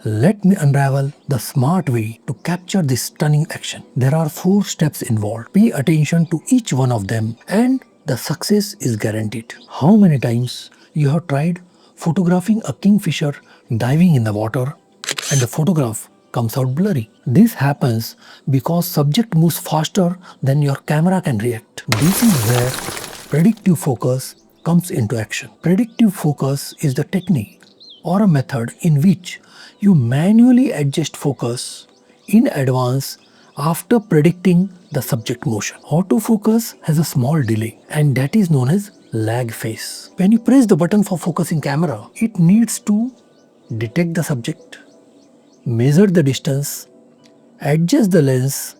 Let me unravel the smart way to capture this stunning action. There are 4 steps involved. Pay attention to each one of them and the success is guaranteed. How many times you have tried photographing a kingfisher diving in the water and the photograph comes out blurry? This happens because subject moves faster than your camera can react. This is where predictive focus comes into action. Predictive focus is the technique or a method in which you manually adjust focus in advance after predicting the subject motion. Autofocus has a small delay and that is known as lag phase. When you press the button for focusing camera, it needs to detect the subject, measure the distance, adjust the lens,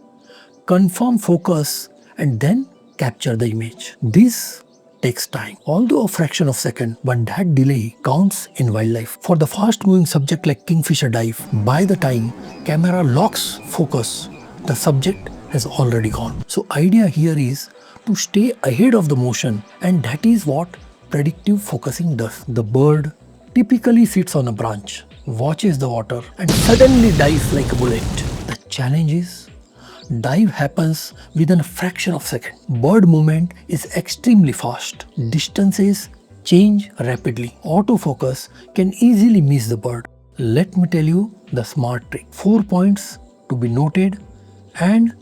confirm focus and then capture the image. This takes time, although a fraction of a second, but that delay counts in wildlife. For the fast moving subject like kingfisher dive, by the time camera locks focus, the subject has already gone. So idea here is to stay ahead of the motion, and that is what predictive focusing does. The bird typically sits on a branch, watches the water and suddenly dives like a bullet. The challenge is dive happens within a fraction of a second. Bird movement is extremely fast. Distances change rapidly. Autofocus can easily miss the bird. Let me tell you the smart trick. 4 points to be noted and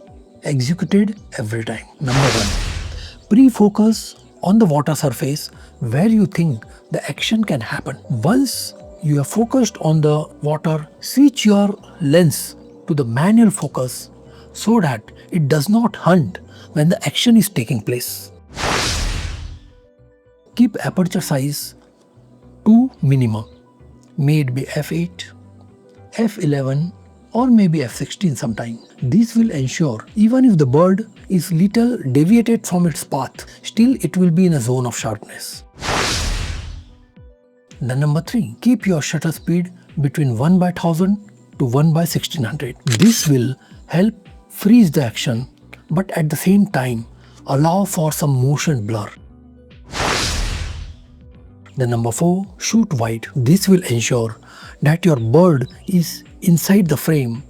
executed every time. Number 1. Pre-focus on the water surface where you think the action can happen. Once you are focused on the water, switch your lens to the manual focus so that it does not hunt when the action is taking place. Keep aperture size to minimum. May it be f8, f11 or maybe f16 sometime. This will ensure even if the bird is little deviated from its path, still it will be in a zone of sharpness. Then number 3, keep your shutter speed between 1/1000 to 1/1600. This will help freeze the action, but at the same time allow for some motion blur. The number 4, shoot wide. This will ensure that your bird is inside the frame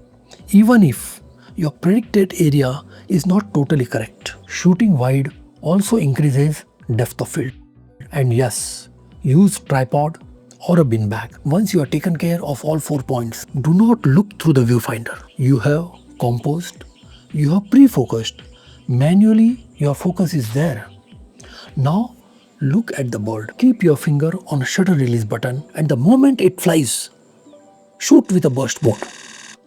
even if your predicted area is not totally correct. Shooting wide also increases depth of field. And yes, use tripod or a bin bag. Once you have taken care of all 4 points, do not look through the viewfinder. You have composed, you have pre-focused, manually your focus is there. Now look at the bird. Keep your finger on a shutter release button and the moment it flies, shoot with a burst mode.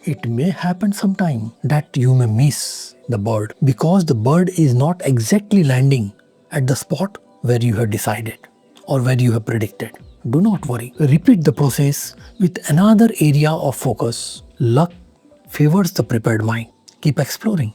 It may happen sometime that you may miss the bird because the bird is not exactly landing at the spot where you have decided or where you have predicted. Do not worry. Repeat the process with another area of focus. Luck favors the prepared mind. Keep exploring.